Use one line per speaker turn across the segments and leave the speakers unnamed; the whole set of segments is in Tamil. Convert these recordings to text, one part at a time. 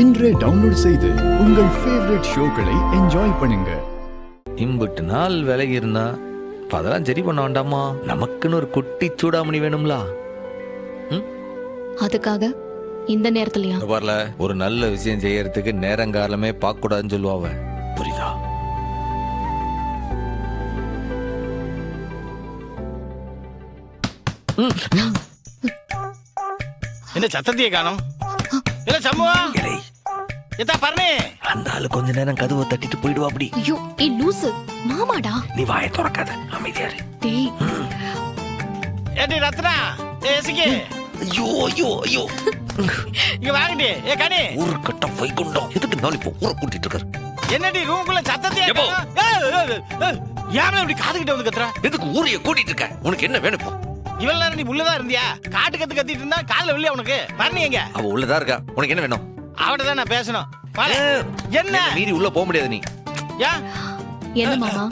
இன்றே டவுன்லோட் செய்து உங்கள் ஃபேவரட் ஷோக்களை என்ஜாய் பண்ணுங்க.
இம்புட்டு நாள் விலகி இருந்தா அதெல்லாம் சரி பண்ண வேண்டாமா? நமக்குன்னு ஒரு குட்டி சூடாமணி வேணும்ல.
அதுக்காக இந்த நேரத்துலயா?
வரல, ஒரு நல்ல விஷயம் செய்யறதுக்கு நேரங்காலமே பார்க்க கூடாதுன்னு சொல்லுவாவ. புரியுதா?
என்ன சத்தத்தையே காணோம்? இல்ல சம்பவம் எதா பரணி,
அந்த ஆளு கொஞ்ச நேரம் கதவை தட்டிட்டு போயிடுவா. அப்படி
ஐயோ ஏ லூசு மாமாடா.
நீ வாயை திறக்காத, அமைதியாரு.
டேய்
ஏடி ரத்னா, ஏசிக்கு
ஐயோ ஐயோ ஐயோ,
இங்க வாங்கடி. ஏ கனி,
ஊரு கட்ட வைகுண்டம் எதுக்கு நாள் இப்போ ஊரை கூட்டிட்டு இருக்காரு?
என்னடி ரூமுக்குள்ள சத்தத்தையே
எப்போ?
ஏன் இப்படி காதுகிட்ட வந்து கத்துற?
எதுக்கு ஊரைய கூட்டிட்டு இருக்க? உனக்கு என்ன வேணும் இப்போ?
இவ்வளவு நேரம் நீ உள்ளதா இருந்தியா? காட்டு கத்திட்டு இருந்தா காதுல வில்லையா உனக்கு? பரணி எங்க?
அவ உள்ளதா இருக்கா. உனக்கு என்ன வேணும்?
அவட்ட தான் நான் பேசணும். வாலே. என்ன
மீறி உள்ள போக முடியாது நீ.
ஏன்
என்ன மாமா?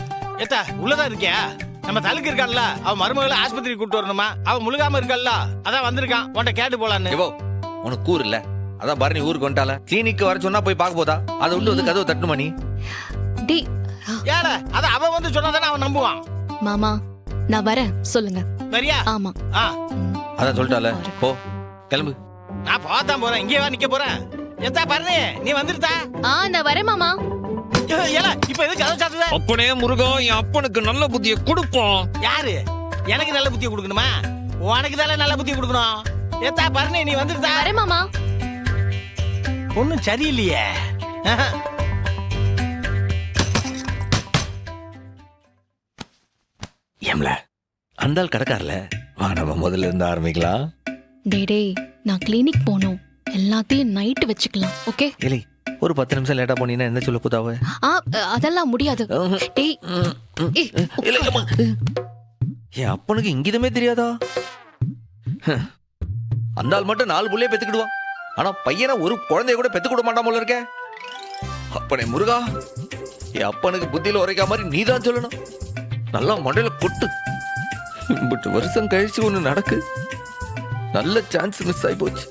ஏத்தா உள்ளதா இருக்கியா? நம்ம தலுக்கு இருக்கான்ல, அவ மருமகளை ஆஸ்பத்திரி கூட்டு வரணுமா? அவ முழுகாம இருக்கல்ல, அதான் வந்திருக்கான். உன்கிட்ட கேட்டு போலான்னு.
எவோ உனக்கு கூறு இல்ல? அதான் பரணி ஊருக்கு வந்துட்டால. கிளினிக்கு வர சொன்னா போய் பார்க்க போதா? அதை விட்டு வந்து கதவை தட்டுமா நீ?
டேய்
யார? அத அவ வந்து சொன்னாதானே அவன் நம்புவான்.
மாமா நான் வரேன், சொல்லுங்க.
சரியா?
ஆமா.
அதான் சொல்லிட்டால, போ கிளம்பு.
நான் போதான் போறேன். இங்கே வா நிக்க போறேன். எத்தா பரணி, நீ வந்துருத்தா?
நான் வரேன் மாமா.
ஏல இப்ப எதுக்கு கதவு சாத்துத?
அப்பனே முருகா, என் அப்பனுக்கு நல்ல புத்தியை கொடுப்போம்.
யாரு? எனக்கு நல்ல புத்தியை கொடுக்கணுமா? உனக்கு தானே நல்ல புத்தியை கொடுக்கணும். எத்தா பரணி, நீ வந்துருத்தா?
வரேன் மாமா.
ஒண்ணும் சரியில்லையே.
ஏம்ல அந்த ஆள் கிடக்கார்ல, வா நம்ம முதல்ல இருந்து ஆரம்பிக்கலாம்.
டேய் டேய் நான் கிளினிக் போகணும். எல்லாத்தையும் நைட்டு வச்சுக்கலாம். ஓகே?
இல்லை, ஒரு 10 நிமிஷம் லேட்டா போனீங்கன்னா என்ன சொல்ல போதாவ?
அதெல்லாம் முடியாது. டேய்
என் அப்பனுக்கு இங்கிதமே தெரியாதா? அந்த ஆள் மட்டும் 4 புள்ளைய பெத்துக்கிடுவான். ஆனா பையனை ஒரு குழந்தைய கூட பெத்துக்கிட மாட்டான் போல இருக்க. அப்பனே முருகா, என் அப்பனுக்கு புத்தியில உரைக்கா மாதிரி நீதான் சொல்லணும். நல்லா மண்டையில கொட்டு. பட் வருஷம் கழிச்சு ஒண்ணு நடக்கு. நல்ல சான்ஸ் மிஸ் ஆகி போச்சு.